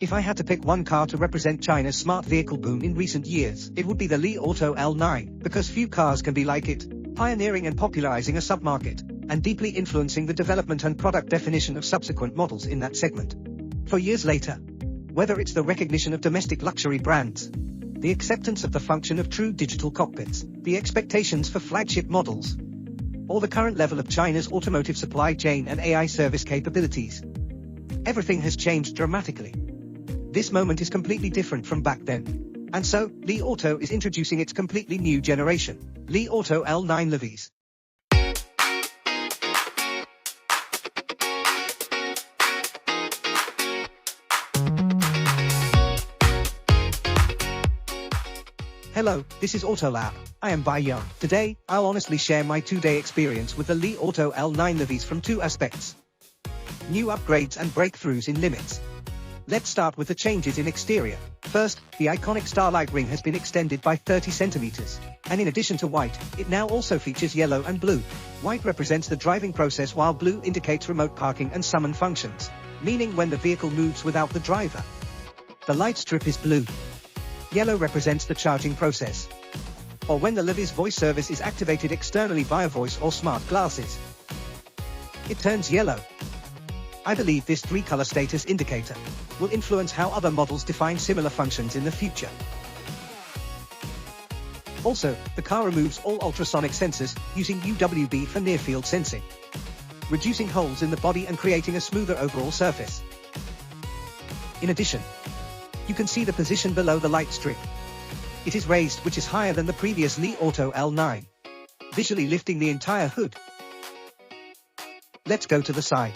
If I had to pick one car to represent China's smart vehicle boom in recent years, it would be the Li Auto L9, because few cars can be like it, pioneering and popularizing a submarket, and deeply influencing the development and product definition of subsequent models in that segment. For years later, whether it's the recognition of domestic luxury brands, the acceptance of the function of true digital cockpits, the expectations for flagship models, or the current level of China's automotive supply chain and AI service capabilities, everything has changed dramatically. This moment is completely different from back then. And so, Li Auto is introducing its completely new generation, Li Auto L9 Livis. Hello, this is AutoLab. I am Bai Young. Today, I'll honestly share my 2-day experience with the Li Auto L9 Livis from 2 aspects: new upgrades and breakthroughs in limits. Let's start with the changes in exterior. First, the iconic Starlight Ring has been extended by 30 centimeters, and in addition to white, it now also features yellow and blue. White represents the driving process while blue indicates remote parking and summon functions, meaning when the vehicle moves without the driver. The light strip is blue. Yellow represents the charging process, or when the Livis voice service is activated externally via voice or smart glasses. It turns yellow. I believe this 3-color status indicator will influence how other models define similar functions in the future. Also, the car removes all ultrasonic sensors using UWB for near-field sensing, reducing holes in the body and creating a smoother overall surface. In addition, you can see the position below the light strip. It is raised, which is higher than the previous Li Auto L9, visually lifting the entire hood. Let's go to the side.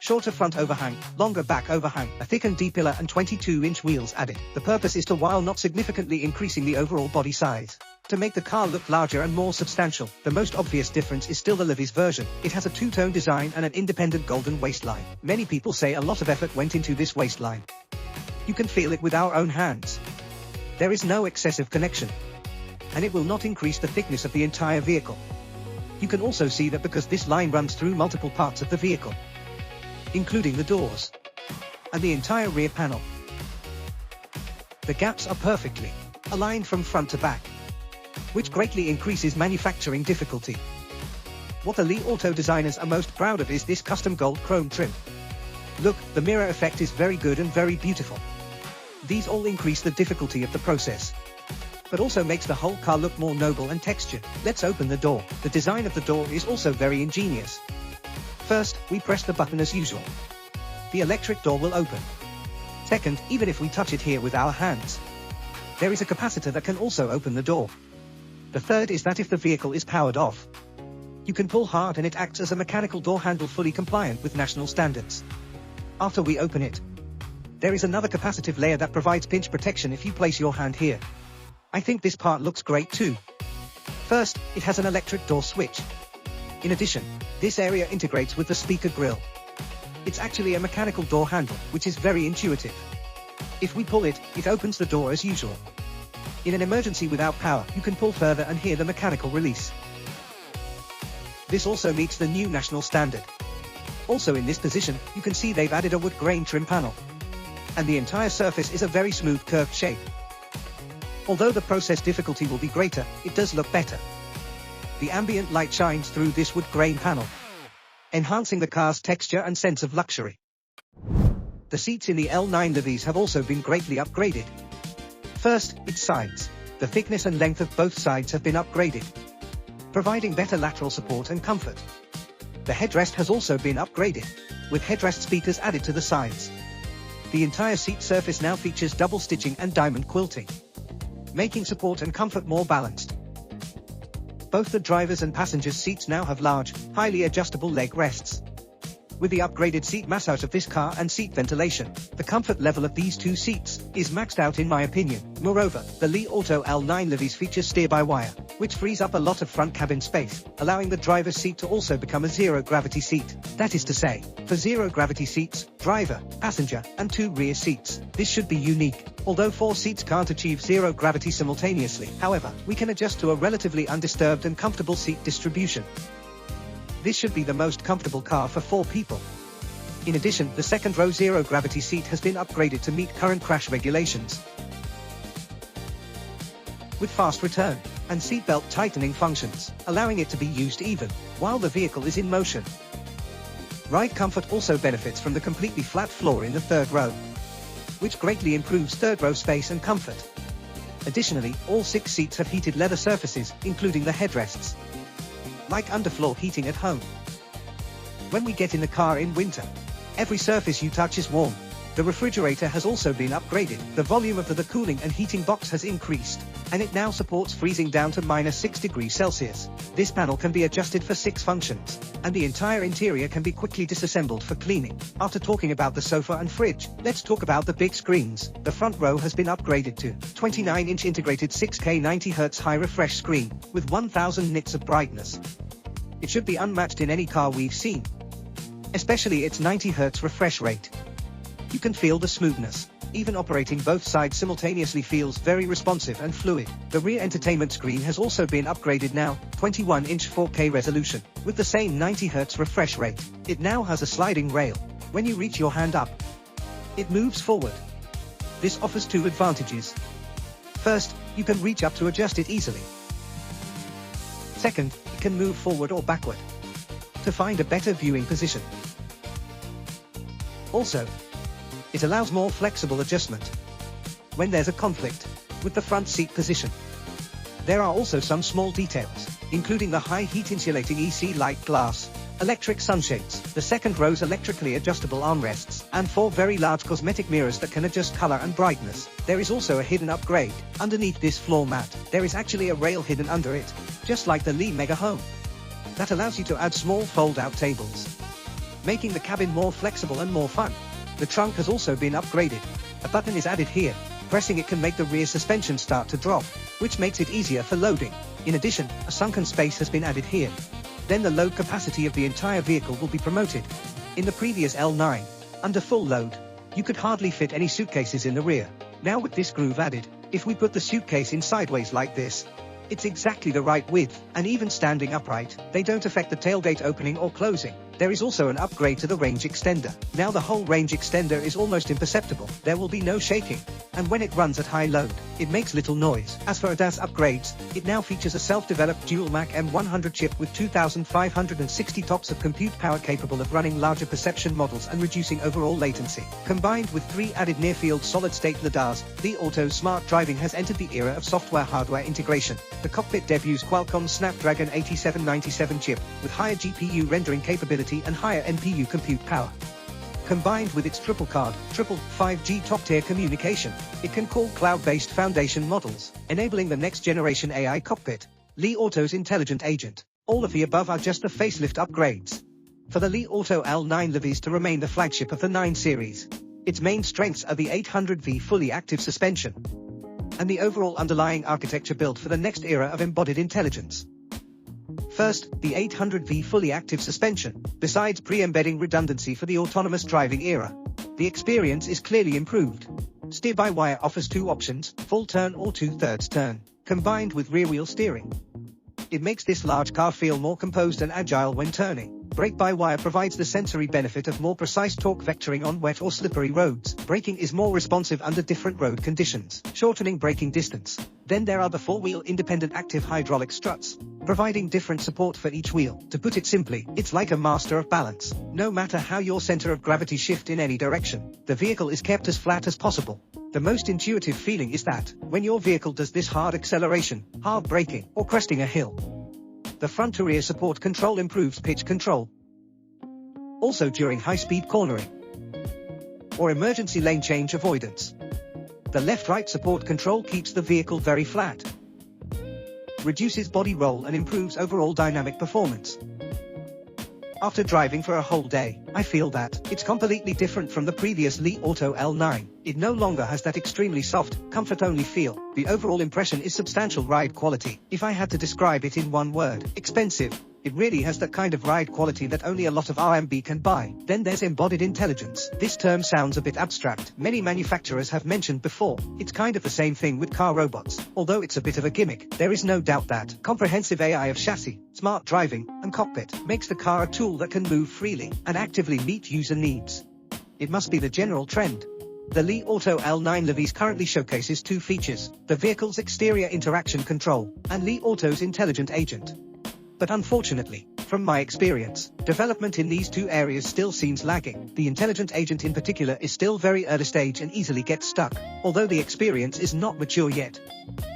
Shorter front overhang, longer back overhang, a thickened D-pillar and 22-inch wheels added. The purpose is to, while not significantly increasing the overall body size, to make the car look larger and more substantial. The most obvious difference is still the Livis version. It has a 2-tone design and an independent golden waistline. Many people say a lot of effort went into this waistline. You can feel it with our own hands. There is no excessive connection, and it will not increase the thickness of the entire vehicle. You can also see that because this line runs through multiple parts of the vehicle, including the doors and the entire rear panel. The gaps are perfectly aligned from front to back, which greatly increases manufacturing difficulty. What the Li Auto designers are most proud of is this custom gold chrome trim. Look, the mirror effect is very good and very beautiful. These all increase the difficulty of the process, but also makes the whole car look more noble and textured. Let's open the door. The design of the door is also very ingenious. First, we press the button as usual. The electric door will open. Second, even if we touch it here with our hands, there is a capacitor that can also open the door. The third is that if the vehicle is powered off, you can pull hard and it acts as a mechanical door handle fully compliant with national standards. After we open it, there is another capacitive layer that provides pinch protection if you place your hand here. I think this part looks great too. First, it has an electric door switch. In addition, this area integrates with the speaker grille. It's actually a mechanical door handle, which is very intuitive. If we pull it, it opens the door as usual. In an emergency without power, you can pull further and hear the mechanical release. This also meets the new national standard. Also in this position, you can see they've added a wood grain trim panel, and the entire surface is a very smooth curved shape. Although the process difficulty will be greater, it does look better. The ambient light shines through this wood grain panel, enhancing the car's texture and sense of luxury. The seats in the L9 Livis have also been greatly upgraded. First, its sides. The thickness and length of both sides have been upgraded, providing better lateral support and comfort. The headrest has also been upgraded, with headrest speakers added to the sides. The entire seat surface now features double stitching and diamond quilting, making support and comfort more balanced. Both the driver's and passenger's seats now have large, highly adjustable leg rests. With the upgraded seat massage of this car and seat ventilation, the comfort level of these 2 seats is maxed out in my opinion. Moreover, the Li Auto L9 Livis features steer-by-wire, which frees up a lot of front cabin space, allowing the driver's seat to also become a zero-gravity seat. That is to say, for zero-gravity seats, driver, passenger, and 2 rear seats. This should be unique. Although 4 seats can't achieve zero gravity simultaneously, however, we can adjust to a relatively undisturbed and comfortable seat distribution. This should be the most comfortable car for 4 people. In addition, the second row zero-gravity seat has been upgraded to meet current crash regulations, with fast return and seatbelt tightening functions, allowing it to be used even while the vehicle is in motion. Ride comfort also benefits from the completely flat floor in the third row, which greatly improves third row space and comfort. Additionally, all 6 seats have heated leather surfaces, including the headrests, like underfloor heating at home. When we get in the car in winter, every surface you touch is warm. The refrigerator has also been upgraded, the volume of the cooling and heating box has increased, and it now supports freezing down to -6°C. This panel can be adjusted for 6 functions, and the entire interior can be quickly disassembled for cleaning. After talking about the sofa and fridge, let's talk about the big screens. The front row has been upgraded to 29-inch integrated 6K 90Hz high refresh screen, with 1000 nits of brightness. It should be unmatched in any car we've seen, especially its 90 Hz refresh rate. You can feel the smoothness. Even operating both sides simultaneously feels very responsive and fluid. The rear entertainment screen has also been upgraded now, 21-inch 4K resolution, with the same 90 Hz refresh rate. It now has a sliding rail. When you reach your hand up, it moves forward. This offers 2 advantages. First, you can reach up to adjust it easily. Second, it can move forward or backward to find a better viewing position. Also, it allows more flexible adjustment when there's a conflict with the front seat position. There are also some small details, including the high heat insulating EC light glass, electric sunshades, the second row's electrically adjustable armrests, and 4 very large cosmetic mirrors that can adjust color and brightness. There is also a hidden upgrade. Underneath this floor mat, there is actually a rail hidden under it, just like the Li Mega Home, that allows you to add small fold-out tables, making the cabin more flexible and more fun. The trunk has also been upgraded. A button is added here. Pressing it can make the rear suspension start to drop, which makes it easier for loading. In addition, a sunken space has been added here. Then the load capacity of the entire vehicle will be promoted. In the previous L9, under full load, you could hardly fit any suitcases in the rear. Now with this groove added, if we put the suitcase in sideways like this, it's exactly the right width, and even standing upright, they don't affect the tailgate opening or closing. There is also an upgrade to the range extender. Now the whole range extender is almost imperceptible. There will be no shaking, and when it runs at high load, it makes little noise. As for ADAS upgrades, it now features a self-developed dual Mach M100 chip with 2,560 TOPS of compute power capable of running larger perception models and reducing overall latency. Combined with 3 added near-field solid-state lidars, Li Auto's smart driving has entered the era of software-hardware integration. The cockpit debuts Qualcomm's Snapdragon 8797 chip, with higher GPU rendering capability and higher NPU compute power. Combined with its triple 5G top-tier communication, it can call cloud-based foundation models, enabling the next-generation AI cockpit, Li Auto's intelligent agent. All of the above are just the facelift upgrades for the Li Auto L9 Livis to remain the flagship of the 9 series. Its main strengths are the 800V fully active suspension and the overall underlying architecture built for the next era of embodied intelligence. First, the 800V fully active suspension. Besides pre-embedding redundancy for the autonomous driving era, the experience is clearly improved. Steer-by-wire offers 2 options, full turn or 2/3 turn, combined with rear-wheel steering. It makes this large car feel more composed and agile when turning. Brake-by-wire provides the sensory benefit of more precise torque vectoring on wet or slippery roads. Braking is more responsive under different road conditions, shortening braking distance. Then there are the 4-wheel independent active hydraulic struts, providing different support for each wheel. To put it simply, it's like a master of balance. No matter how your center of gravity shift in any direction, the vehicle is kept as flat as possible. The most intuitive feeling is that, when your vehicle does this hard acceleration, hard braking, or cresting a hill, the front-to-rear support control improves pitch control. Also during high-speed cornering or emergency lane change avoidance, the left-right support control keeps the vehicle very flat, reduces body roll and improves overall dynamic performance. After driving for a whole day, I feel that it's completely different from the previous Li Auto L9. It no longer has that extremely soft, comfort-only feel. The overall impression is substantial ride quality. If I had to describe it in one word, expensive. It really has that kind of ride quality that only a lot of RMB can buy. Then there's embodied intelligence. This term sounds a bit abstract. Many manufacturers have mentioned before. It's kind of the same thing with car robots. Although it's a bit of a gimmick, there is no doubt that comprehensive AI of chassis, smart driving, and cockpit makes the car a tool that can move freely and actively meet user needs. It must be the general trend. The Li Auto L9 Livis currently showcases two features: the vehicle's exterior interaction control, and Li Auto's intelligent agent. But unfortunately, from my experience, development in these two areas still seems lagging. The intelligent agent in particular is still very early stage and easily gets stuck, although the experience is not mature yet.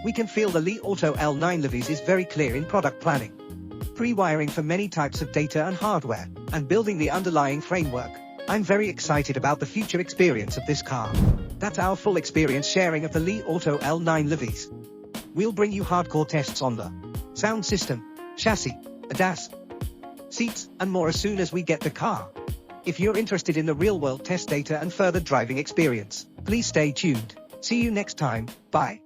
We can feel the Li Auto L9 Livis is very clear in product planning, pre-wiring for many types of data and hardware, and building the underlying framework. I'm very excited about the future experience of this car. That's our full experience sharing of the Li Auto L9 Livis. We'll bring you hardcore tests on the sound system, chassis, ADAS, seats, and more as soon as we get the car. If you're interested in the real-world test data and further driving experience, please stay tuned. See you next time. Bye.